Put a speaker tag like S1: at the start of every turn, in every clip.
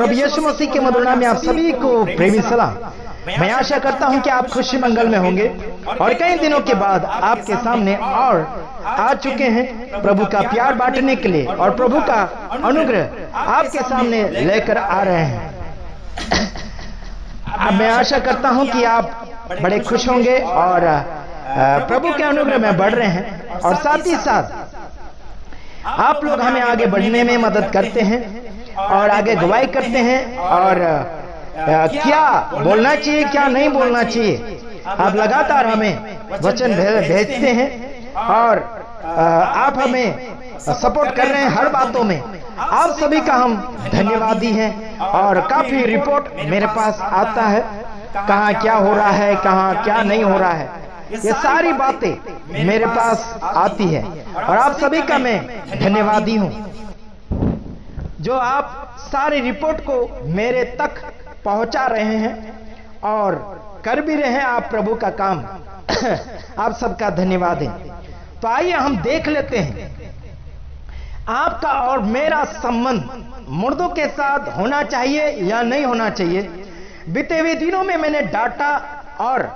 S1: प्रभु यीशु मसीह के मधुर नाम में आप सभी को प्रेमी सलाम। मैं आशा करता हूं कि आप खुशी मंगल में होंगे और कई दिनों के बाद आपके सामने और आ चुके हैं प्रभु का प्यार बांटने के लिए और प्रभु का अनुग्रह आपके सामने लेकर आ रहे हैं। अब मैं आशा करता हूं कि आप बड़े खुश होंगे और प्रभु के अनुग्रह में बढ़ रहे हैं और साथ ही साथ आप लोग हमें आगे बढ़ने में मदद करते हैं और आगे गवाही करते हैं और क्या बोलना चाहिए क्या नहीं बोलना चाहिए आप लगातार हमें वचन भेजते हैं और आप हमें सपोर्ट कर रहे हैं हर बातों में। आप सभी का हम धन्यवादी हैं और काफी रिपोर्ट मेरे पास आता है कहाँ क्या हो रहा है कहाँ क्या नहीं हो रहा है, ये सारी बातें मेरे पास आती है और आप सभी का मैं धन्यवादी हूं जो आप सारी रिपोर्ट को मेरे तक पहुंचा रहे हैं और कर भी रहे हैं आप प्रभु का काम। आप सबका धन्यवाद है। तो आइए हम देख लेते हैं आपका और मेरा संबंध मुर्दों के साथ होना चाहिए या नहीं होना चाहिए। बीते हुए दिनों में मैंने डांटा और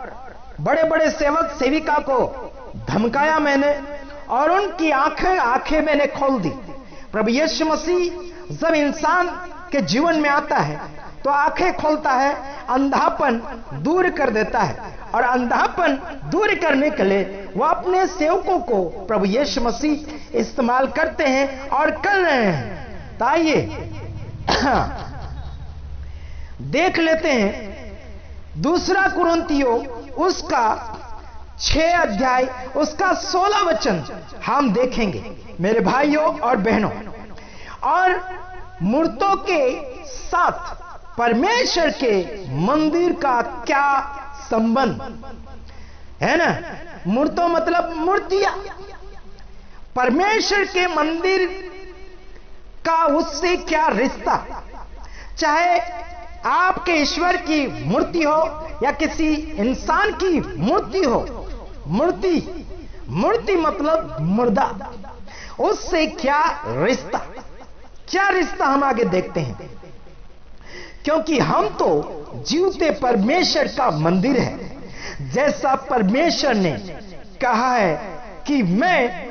S1: बड़े बड़े सेवक सेविका को धमकाया मैंने और उनकी आंखें मैंने खोल दी। प्रभु यीशु मसीह जब इंसान के जीवन में आता है तो आंखें खोलता है, अंधापन दूर कर देता है और अंधापन दूर करने के लिए वो अपने सेवकों को प्रभु यीशु मसीह इस्तेमाल करते हैं और कर रहे हैं। तो आइए देख लेते हैं दूसरा कुरिन्थियों उसका 6 अध्याय उसका 16 वचन हम देखेंगे मेरे भाइयों और बहनों। और मूर्तों के साथ परमेश्वर के मंदिर का क्या संबंध है ना। मूर्तों मतलब मूर्तियां, परमेश्वर के मंदिर का उससे क्या रिश्ता। चाहे आपके ईश्वर की मूर्ति हो या किसी इंसान की मूर्ति हो, मूर्ति मतलब मुर्दा, उससे क्या रिश्ता हम आगे देखते हैं। क्योंकि हम तो जीवते परमेश्वर का मंदिर है। जैसा परमेश्वर ने कहा है कि मैं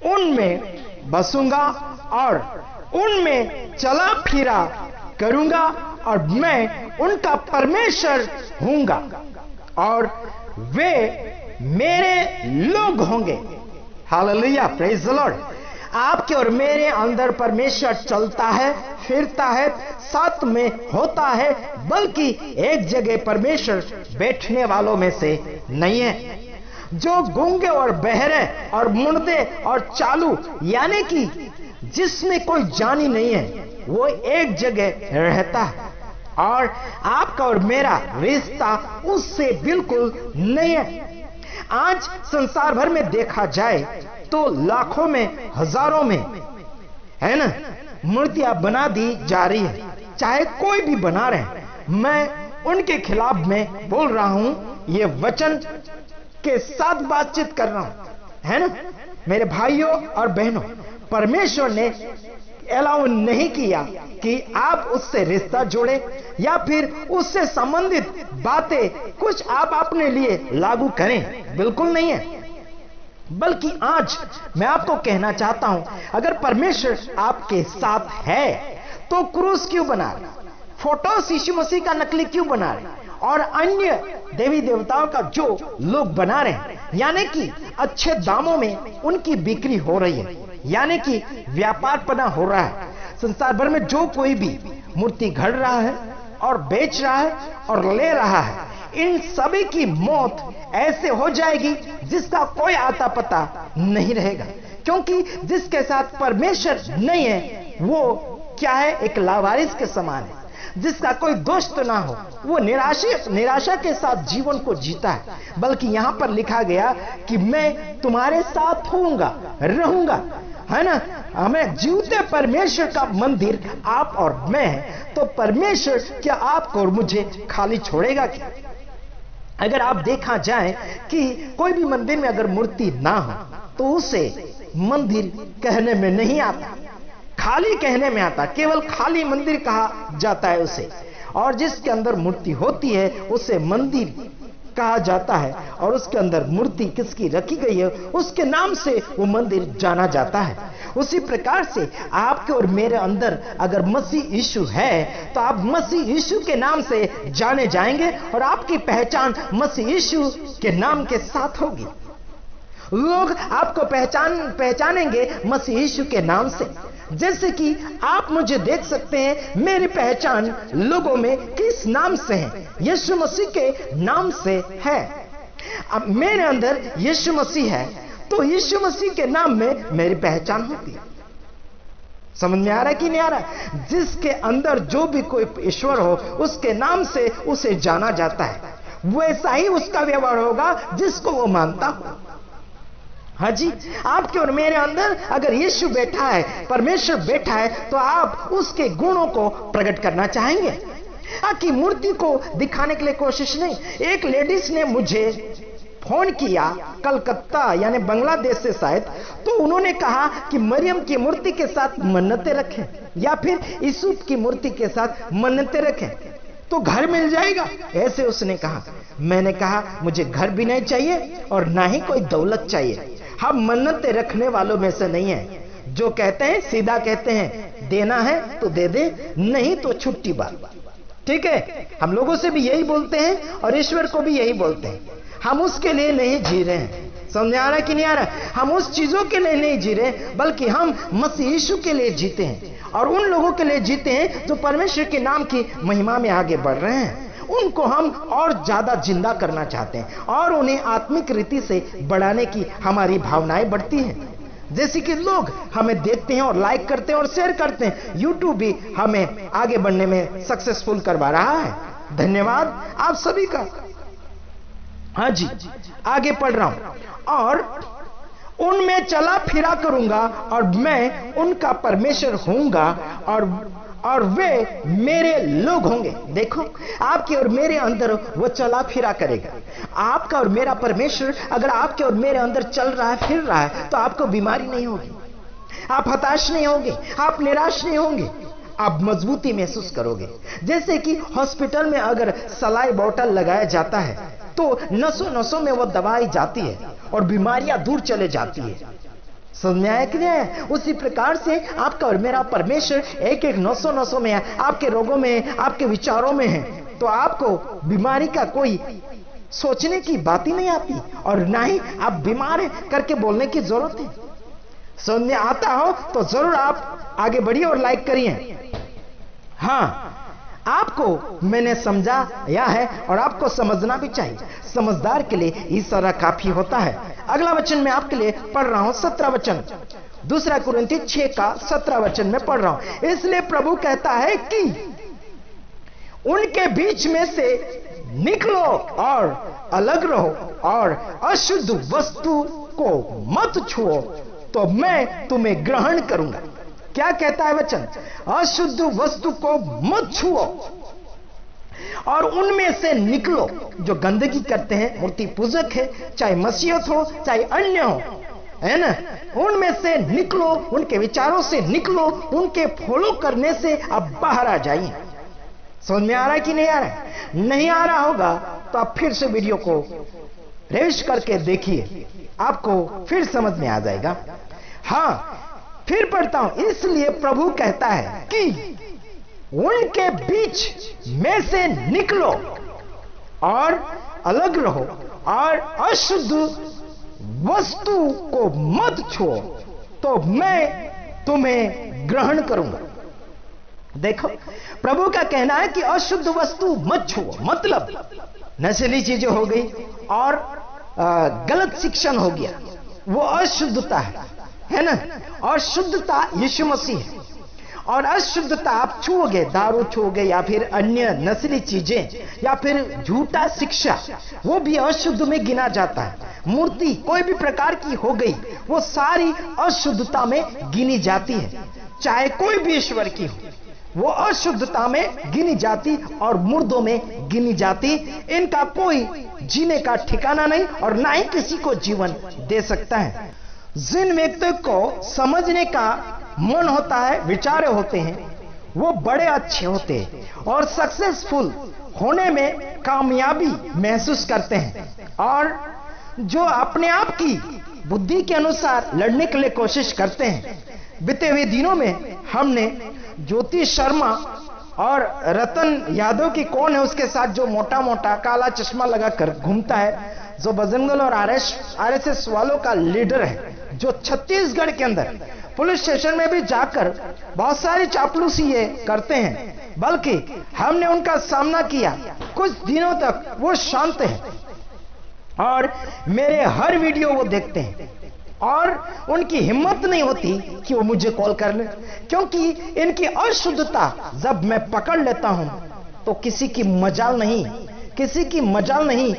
S1: उनमें बसूंगा और उनमें चला फिरा करूंगा और मैं उनका परमेश्वर हूंगा और वे मेरे लोग होंगे। Hallelujah, praise the Lord. आपके और मेरे अंदर परमेश्वर चलता है, फिरता है, साथ में होता है, बल्कि एक जगह परमेश्वर बैठने वालों में से नहीं है। जो गूंगे और बहरे और मुर्दे और चालू यानी कि जिसमें कोई जानी नहीं है वो एक जगह रहता है और आपका और मेरा रिश्ता उससे बिल्कुल नहीं है। आज संसार भर में देखा जाए तो लाखों में हजारों में है ना मूर्तियां बना दी जा रही है, चाहे कोई भी बना रहे। मैं उनके खिलाफ में बोल रहा हूं, ये वचन के साथ बातचीत कर रहा हूं, है ना मेरे भाइयों और बहनों। परमेश्वर ने अलाउ नहीं किया कि आप उससे रिश्ता जोड़े या फिर उससे संबंधित बातें कुछ आप अपने लिए लागू करें, बिल्कुल नहीं है। बल्कि आज मैं आपको कहना चाहता हूं, अगर परमेश्वर आपके साथ है तो क्रूस क्यों बना रहे, फोटोस यीशु मसीह का नकली क्यों बना रहे और अन्य देवी देवताओं का जो लोग बना रहे हैं, यानी कि अच्छे दामों में उनकी बिक्री हो रही है, यानी कि व्यापार पना हो रहा है। संसार भर में जो कोई भी मूर्ति घड़ रहा है और बेच रहा है और ले रहा है, इन सभी की मौत ऐसे हो जाएगी जिसका कोई आता पता नहीं रहेगा। क्योंकि जिसके साथ परमेश्वर नहीं है वो क्या है, एक लावारिस के समान है। जिसका कोई दोस्त ना हो वो निराशा के साथ जीवन को जीता है। बल्कि यहां पर लिखा गया कि मैं तुम्हारे साथ होऊंगा, रहूंगा, है ना। हमें जीवते परमेश्वर का मंदिर आप और मैं है, तो परमेश्वर क्या आपको और मुझे खाली छोड़ेगा क्या? अगर आप देखा जाए कि कोई भी मंदिर में अगर मूर्ति ना हो तो उसे मंदिर कहने में नहीं आता। खाली कहने में आता, केवल खाली मंदिर कहा जाता है उसे, और जिसके अंदर मूर्ति होती है उसे मंदिर कहा जाता है, और उसके अंदर मूर्ति किसकी रखी गई है उसके नाम से वो मंदिर जाना जाता है। उसी प्रकार से आपके और मेरे अंदर अगर मसीह यीशु है तो आप मसीह यीशु के नाम से जाने जाएंगे, और आपकी पहचान मसीह यीशु के नाम के साथ होगी। लोग आपको पहचानेंगे मसीह यीशु के नाम से। जैसे कि आप मुझे देख सकते हैं, मेरी पहचान लोगों में किस नाम से है? यीशु मसीह के नाम से है। अब मेरे अंदर यीशु मसीह है तो यीशु मसीह के नाम में मेरी पहचान होती है। समझ में आ रहा है कि नहीं आ रहा? जिसके अंदर जो भी कोई ईश्वर हो उसके नाम से उसे जाना जाता है, वैसा ही उसका व्यवहार होगा जिसको वो मानता हो। हाँ जी, आपके और मेरे अंदर अगर यीशु बैठा है, परमेश्वर बैठा है, तो आप उसके गुणों को प्रकट करना चाहेंगे। कि मूर्ति को दिखाने के लिए कोशिश नहीं। एक लेडीज ने मुझे फोन किया कलकत्ता यानी बांग्लादेश से शायद, तो उन्होंने कहा कि मरियम की मूर्ति के साथ मन्नतें रखें या फिर यूसुफ की मूर्ति के साथ मन्नतें रखें तो घर मिल जाएगा, ऐसे उसने कहा। मैंने कहा मुझे घर भी नहीं चाहिए और ना ही कोई दौलत चाहिए। हम मन्नतें रखने वालों में से नहीं है, जो कहते हैं सीधा कहते हैं, देना है तो दे दे, नहीं तो छुट्टी बात। ठीक है, हम लोगों से भी यही बोलते हैं और ईश्वर को भी यही बोलते हैं। हम उसके लिए नहीं जी रहे हैं। समझ आ रहा कि नहीं आ रहा? हम उस चीजों के लिए नहीं जी रहे, बल्कि हम मसीह यीशु के लिए जीते हैं, और उन लोगों के लिए जीते हैं जो परमेश्वर के नाम की महिमा में आगे बढ़ रहे हैं। उनको हम और ज्यादा जिंदा करना चाहते हैं और उन्हें आत्मिक रीति से बढ़ाने की हमारी भावनाएं बढ़ती हैं। जैसे कि लोग हमें देखते हैं और लाइक करते हैं और शेयर करते हैं, यूट्यूब भी हमें आगे बढ़ने में सक्सेसफुल करवा रहा है। धन्यवाद आप सभी का। हाँ जी, आगे पढ़ रहा हूं। और उनमें चला फिरा करूंगा और मैं उनका परमेश्वर होऊंगा और वे मेरे लोग होंगे। देखो, आपके और मेरे अंदर वो चला फिरा करेगा। आपका और मेरा परमेश्वर अगर आपके और मेरे अंदर चल रहा है, फिर रहा है, तो आपको बीमारी नहीं होगी, आप हताश नहीं होंगे, आप निराश नहीं होंगे, आप मजबूती महसूस करोगे। जैसे कि हॉस्पिटल में अगर सलाई बोतल लगाया जाता है तो नसों नसों में वो दवाई जाती है और बीमारियां दूर चले जाती है। समझ में आया कि नहीं? उसी प्रकार से आपका और मेरा परमेश्वर एक एक नसों नसों में है, आपके रोगों में, आपके विचारों में है, तो आपको बीमारी का कोई सोचने की बात ही नहीं आती और ना ही आप बीमार हैं करके बोलने की जरूरत है। समझ में आता हो तो जरूर आप आगे बढ़िए और लाइक करिए। हाँ, आपको मैंने समझाया है और आपको समझना भी चाहिए। समझदार के लिए इशारा काफी होता है। अगला वचन मैं आपके लिए पढ़ रहा हूं, 17 वचन, 2 कुरिन्थी 6 का 17 वचन में पढ़ रहा हूं। इसलिए प्रभु कहता है कि उनके बीच में से निकलो और अलग रहो और अशुद्ध वस्तु को मत छुओ तो मैं तुम्हें ग्रहण करूंगा। क्या कहता है वचन? अशुद्ध वस्तु को मत छुओ और उनमें से निकलो। जो गंदगी करते हैं, मूर्ति पूजक है, चाहे मसीहत हो चाहे अन्य हो, है ना, उनमें से निकलो, उनके विचारों से निकलो, उनके फॉलो करने से आप बाहर आ जाइए। समझ में आ रहा है कि नहीं आ रहा है? नहीं आ रहा होगा तो आप फिर से वीडियो को रिवाइज करके देखिए, आपको फिर समझ में आ जाएगा। हाँ, फिर पढ़ता हूं। इसलिए प्रभु कहता है कि उनके बीच में से निकलो और अलग रहो और अशुद्ध वस्तु को मत छुओ तो मैं तुम्हें ग्रहण करूंगा। देखो, प्रभु का कहना है कि अशुद्ध वस्तु मत छुओ, मतलब नशीली चीजें हो गई और गलत शिक्षण हो गया, वो अशुद्धता है ना। और शुद्धता यीशु मसीह है, और अशुद्धता आप छूओगे, दारू छूओगे या फिर अन्य नस्ली चीजें या फिर झूठा शिक्षा, वो भी अशुद्ध में गिना जाता है। मूर्ति कोई भी प्रकार की हो गई, वो सारी अशुद्धता में गिनी जाती है, चाहे कोई भी ईश्वर की हो, वो अशुद्धता में गिनी जाती और मुर्दों में गिनी जाती। इनका कोई जीने का ठिकाना नहीं और ना ही किसी को जीवन दे सकता है। जिन व्यक्तियों को समझने का मन होता है, विचार होते हैं, वो बड़े अच्छे होते हैं और सक्सेसफुल होने में कामयाबी महसूस करते हैं। और जो अपने आप की बुद्धि के अनुसार लड़ने के लिए कोशिश करते हैं। बीते हुए दिनों में हमने ज्योति शर्मा और रतन यादव की कौन है उसके साथ जो मोटा मोटा काला चश्मा लगाकर घूमता है, जो बजरंग दल और आरएसएस वालों का लीडर है, जो छत्तीसगढ़ के अंदर पुलिस स्टेशन में भी जाकर बहुत सारी चापलूसी ये करते हैं, बल्कि हमने उनका सामना किया। कुछ दिनों तक वो शांत है और मेरे हर वीडियो वो देखते हैं और उनकी हिम्मत नहीं होती कि वो मुझे कॉल कर ले, क्योंकि इनकी अशुद्धता जब मैं पकड़ लेता हूं तो किसी की मजाल नहीं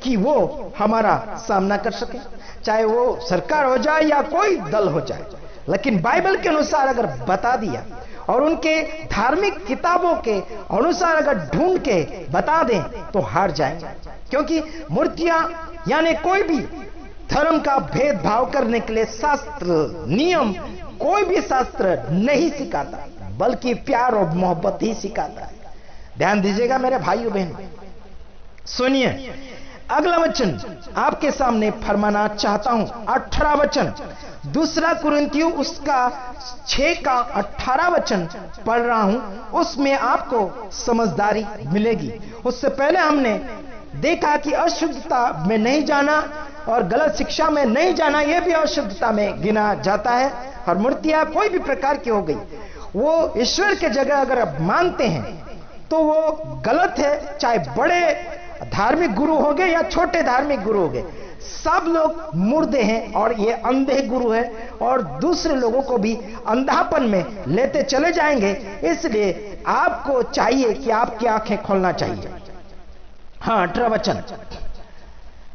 S1: कि वो हमारा सामना कर सके, चाहे वो सरकार हो जाए या कोई दल हो जाए। लेकिन बाइबल के अनुसार अगर बता दिया और उनके धार्मिक किताबों के अनुसार अगर ढूंढ के बता दें तो हार जाएंगे, क्योंकि मूर्तियां यानी कोई भी धर्म का भेदभाव करने के लिए शास्त्र नियम कोई भी शास्त्र नहीं सिखाता, बल्कि प्यार और मोहब्बत ही सिखाता है। ध्यान दीजिएगा मेरे भाइयों बहनों, सुनिए अगला वचन आपके सामने फरमाना चाहता हूं। 18 वचन, दूसरा कुरिन्थियों उसका 6 का 18 वचन पढ़ रहा हूं, उसमें आपको समझदारी मिलेगी। उससे पहले हमने देखा कि अशुद्धता में नहीं जाना और गलत शिक्षा में नहीं जाना, यह भी अशुद्धता में गिना जाता है। और मूर्तियां कोई भी प्रकार की हो गई, वो ईश्वर के जगह अगर मानते हैं तो वो गलत है, चाहे बड़े धार्मिक गुरु हो गए या छोटे धार्मिक गुरु हो गए, सब लोग मुर्दे हैं और ये अंधे गुरु हैं और दूसरे लोगों को भी अंधापन में लेते चले जाएंगे। इसलिए आपको चाहिए कि आपकी आंखें खोलना चाहिए। हाँ 18 वचन,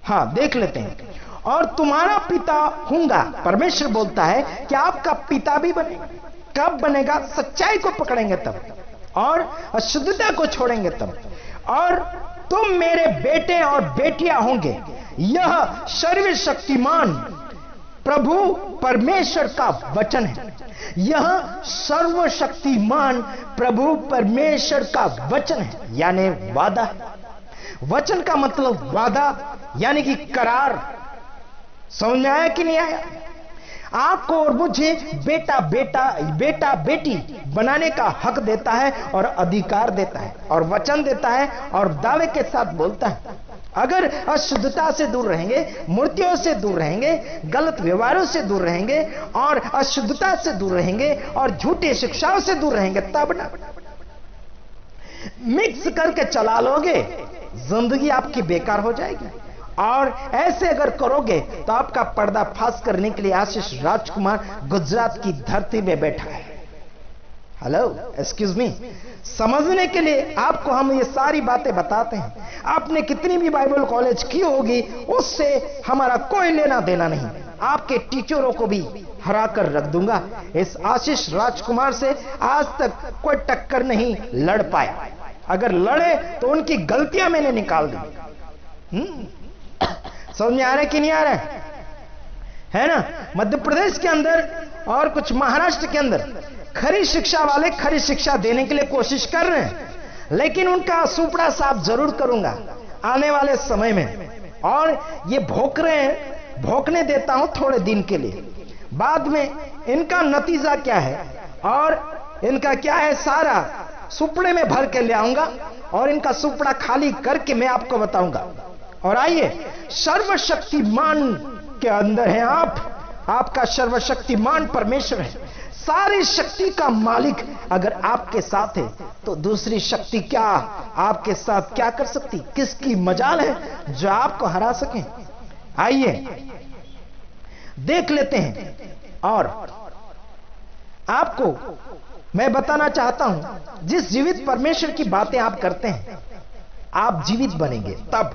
S1: हाँ देख लेते हैं। और तुम्हारा पिता हूंगा, परमेश्वर बोलता है कि आपका पिता भी बनेगा। कब बनेगा? सच्चाई को पकड़ेंगे तब और अशुद्धता को छोड़ेंगे तब। और तुम मेरे बेटे और बेटियां होंगे। यह सर्वशक्तिमान प्रभु परमेश्वर का वचन है। यह सर्वशक्तिमान प्रभु परमेश्वर का वचन है, यानी वादा है। वचन का मतलब वादा यानी कि करार। समझ में आया कि नहीं आया? आपको और मुझे बेटा बेटी बनाने का हक देता है और अधिकार देता है और वचन देता है और दावे के साथ बोलता है। अगर अशुद्धता से दूर रहेंगे, मूर्तियों से दूर रहेंगे, गलत व्यवहारों से दूर रहेंगे और अशुद्धता से दूर रहेंगे और झूठी शिक्षाओं से दूर रहेंगे, तब ना मिक्स करके चला लोगे, जिंदगी आपकी बेकार हो जाएगी। और ऐसे अगर करोगे तो आपका पर्दाफाश करने के लिए आशीष राजकुमार गुजरात की धरती में बैठा है। हेलो, एक्सक्यूज मी, समझने के लिए आपको हम ये सारी बातें बताते हैं। आपने कितनी भी बाइबल कॉलेज की होगी, उससे हमारा कोई लेना देना नहीं। आपके टीचरों को भी हरा कर रख दूंगा। इस आशीष राजकुमार से आज तक कोई टक्कर नहीं लड़ पाया। अगर लड़े तो उनकी गलतियां मैंने निकाल दी। समझ में आ रहा है कि नहीं आ रहा है ना? मध्य प्रदेश के अंदर और कुछ महाराष्ट्र के अंदर खरी शिक्षा वाले खरी शिक्षा देने के लिए कोशिश कर रहे हैं, लेकिन उनका सुपड़ा साफ जरूर करूंगा आने वाले समय में। और ये भोंक रहे हैं, भोंकने देता हूं थोड़े दिन के लिए, बाद में इनका नतीजा क्या है और इनका क्या है सारा सुपड़े में भर के ले आऊंगा और इनका सुपड़ा खाली करके मैं आपको बताऊंगा। और आइए, सर्वशक्तिमान के अंदर है आप, आपका सर्वशक्तिमान परमेश्वर है। सारी शक्ति का मालिक अगर आपके साथ है तो दूसरी शक्ति क्या आपके साथ क्या कर सकती? किसकी मजाल है जो आपको हरा सके? आइए देख लेते हैं। और आपको मैं बताना चाहता हूं, जिस जीवित परमेश्वर की बातें आप करते हैं, आप जीवित बनेंगे तब।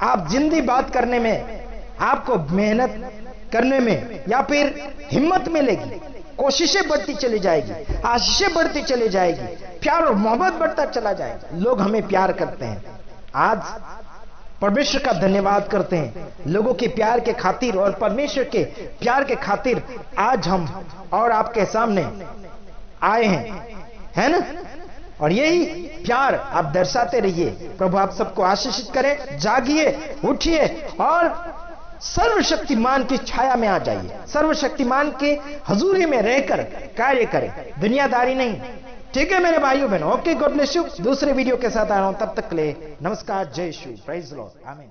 S1: आप जिंदी बात करने में, आपको मेहनत करने में या फिर हिम्मत मिलेगी, कोशिशें बढ़ती चली जाएगी, आशीषें बढ़ती चली जाएगी, प्यार और मोहब्बत बढ़ता चला जाएगा। लोग हमें प्यार करते हैं। आज परमेश्वर का धन्यवाद करते हैं लोगों के प्यार के खातिर और परमेश्वर के प्यार के खातिर आज हम और आपके सामने आए हैं, है ना। और यही प्यार आप दर्शाते रहिए। प्रभु आप सबको आशीषित करें। जागिए, उठिए और सर्वशक्तिमान की छाया में आ जाइए। सर्वशक्तिमान के हजूरी में रहकर कार्य करें, दुनियादारी नहीं। ठीक है मेरे भाइयों बहनों, ओके, गॉड ब्लेस यू। दूसरे वीडियो के साथ आ रहा हूं, तब तक के लिए नमस्कार, जय यीशु, प्रेज द लॉर्ड, आमीन।